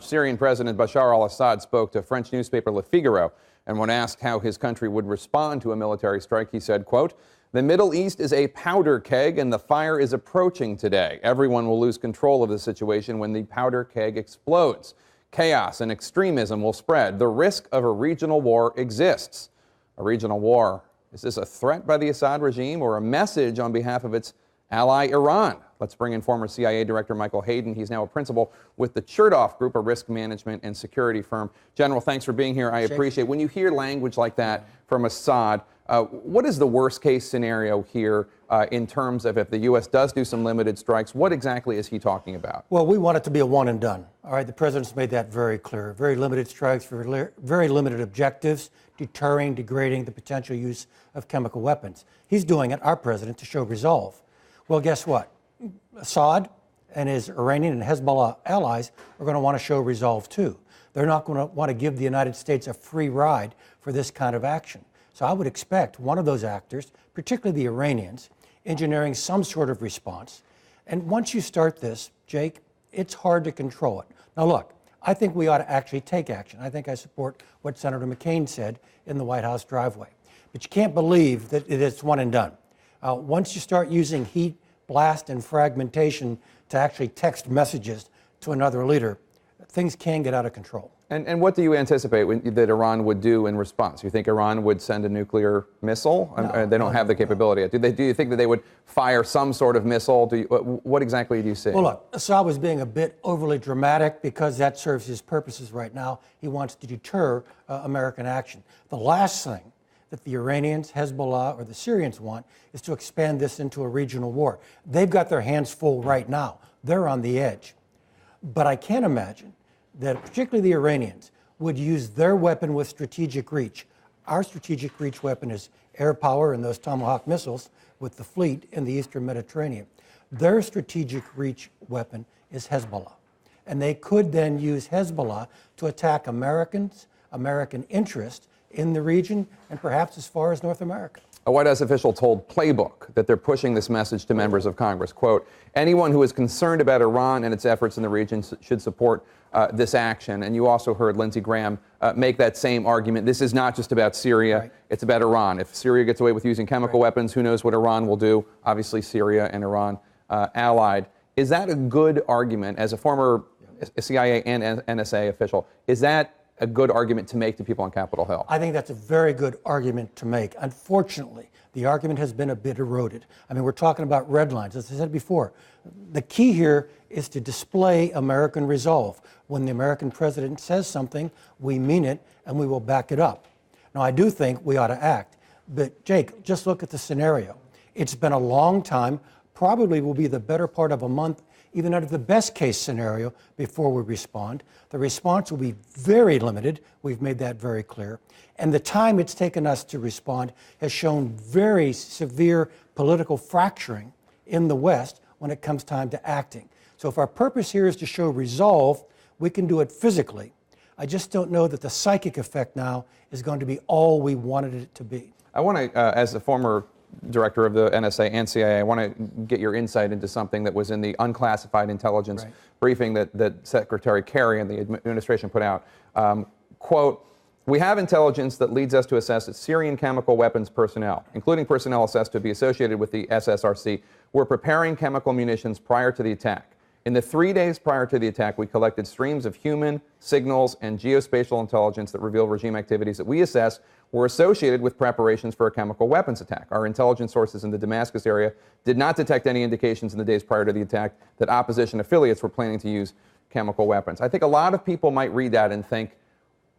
Syrian President Bashar al-Assad spoke to French newspaper Le Figaro, and when asked how his country would respond to a military strike, he said, quote, "The Middle East is a powder keg and the fire is approaching today. Everyone will lose control of the situation when the powder keg explodes. Chaos and extremism will spread. The risk of a regional war exists." A regional war. Is this a threat by the Assad regime or a message on behalf of its ally Iran? Let's bring in former CIA Director Michael Hayden. He's now a principal with the Chertoff Group, a risk management and security firm. General, thanks for being here. I appreciate it. When you hear language like that from Assad, what is the worst case scenario here in terms of if the U.S. does do some limited strikes? What exactly is he talking about? Well, we want it to be a one and done. All right, the president's made that very clear. Very limited strikes, very limited objectives, deterring, degrading the potential use of chemical weapons. He's doing it, our president, to show resolve. Well, guess what? Assad and his Iranian and Hezbollah allies are going to want to show resolve too. They're not going to want to give the United States a free ride for this kind of action. So I would expect one of those actors, particularly the Iranians, engineering some sort of response. And once you start this, Jake, it's hard to control it. Now look, I think we ought to actually take action. I think I support what Senator McCain said in the White House driveway. But you can't believe that it's one and done. Once you start using heat, blast, and fragmentation to actually text messages to another leader, things can get out of control. And what do you anticipate that Iran would do in response? You think Iran would send a nuclear missile? No, they don't have the capability yet. Do you think that they would fire some sort of missile? What exactly do you see? Well, look, Assad was being a bit overly dramatic because that serves his purposes right now. He wants to deter American action. The last thing that the Iranians, Hezbollah, or the Syrians want is to expand this into a regional war. They've got their hands full right now. They're on the edge. But I can't imagine that particularly the Iranians would use their weapon with strategic reach. Our strategic reach weapon is air power and those Tomahawk missiles with the fleet in the Eastern Mediterranean. Their strategic reach weapon is Hezbollah. And they could then use Hezbollah to attack Americans, American interests in the region, and perhaps as far as North America. A White House official told Playbook that they're pushing this message to members of Congress. Quote, "Anyone who is concerned about Iran and its efforts in the region should support this action." And you also heard Lindsey Graham make that same argument. This is not just about Syria, right. It's about Iran. If Syria gets away with using chemical weapons, who knows what Iran will do? Obviously, Syria and Iran allied. Is that a good argument as a former CIA and NSA official? Is that a good argument to make to people on Capitol Hill? I think that's a very good argument to make. Unfortunately, the argument has been a bit eroded. I mean, we're talking about red lines. As I said before, the key here is to display American resolve. When the American president says something, we mean it and we will back it up. Now, I do think we ought to act. But Jake, just look at the scenario. It's been a long time, probably will be the better part of a month, even under the best case scenario, before we respond. The response will be very limited. We've made that very clear. And the time it's taken us to respond has shown very severe political fracturing in the West when it comes time to acting. So if our purpose here is to show resolve, we can do it physically. I just don't know that the psychic effect now is going to be all we wanted it to be. I want to, as a former director of the NSA and CIA, I want to get your insight into something that was in the unclassified intelligence briefing that Secretary Kerry and the administration put out. Quote, "We have intelligence that leads us to assess that Syrian chemical weapons personnel, including personnel assessed to be associated with the SSRC, were preparing chemical munitions prior to the attack. In the 3 days prior to the attack, we collected streams of human signals and geospatial intelligence that reveal regime activities that we assess were associated with preparations for a chemical weapons attack. Our intelligence sources in the Damascus area did not detect any indications in the days prior to the attack that opposition affiliates were planning to use chemical weapons." I think a lot of people might read that and think,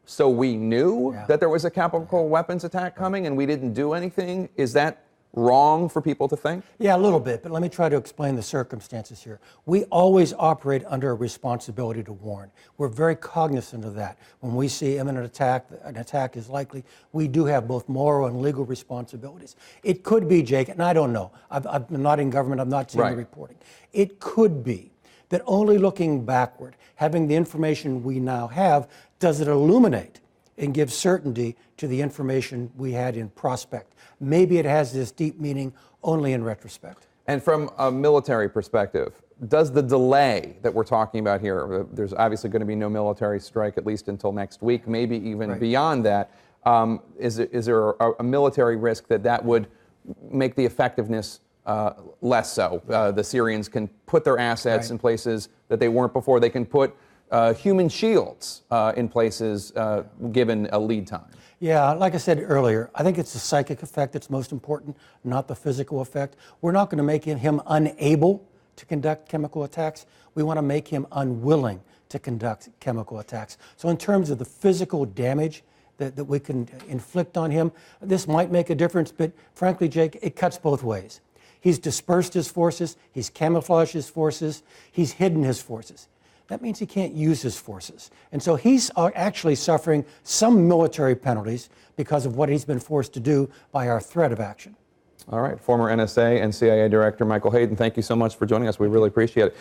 so we knew that there was a chemical weapons attack coming and we didn't do anything? Is that wrong for people to think? Yeah, a little bit, but let me try to explain the circumstances here. We always operate under a responsibility to warn. We're very cognizant of that. When we see imminent attack, an attack is likely, we do have both moral and legal responsibilities. It could be, Jake, and I don't know, I'm not in government, I'm not seeing the reporting. It could be that only looking backward, having the information we now have, does it illuminate and give certainty to the information we had in prospect. Maybe it has this deep meaning only in retrospect. And from a military perspective, does the delay that we're talking about here, there's obviously going to be no military strike at least until next week, maybe even beyond that. Is there a military risk that would make the effectiveness less so? The Syrians can put their assets in places that they weren't before. They can put human shields in places given a lead time. Yeah, like I said earlier, I think it's the psychic effect that's most important, not the physical effect. We're not going to make him unable to conduct chemical attacks. We want to make him unwilling to conduct chemical attacks. So in terms of the physical damage that we can inflict on him, this might make a difference, but frankly, Jake, it cuts both ways. He's dispersed his forces, he's camouflaged his forces, he's hidden his forces. That means he can't use his forces. And so he's actually suffering some military penalties because of what he's been forced to do by our threat of action. All right, former NSA and CIA Director Michael Hayden, thank you so much for joining us. We really appreciate it.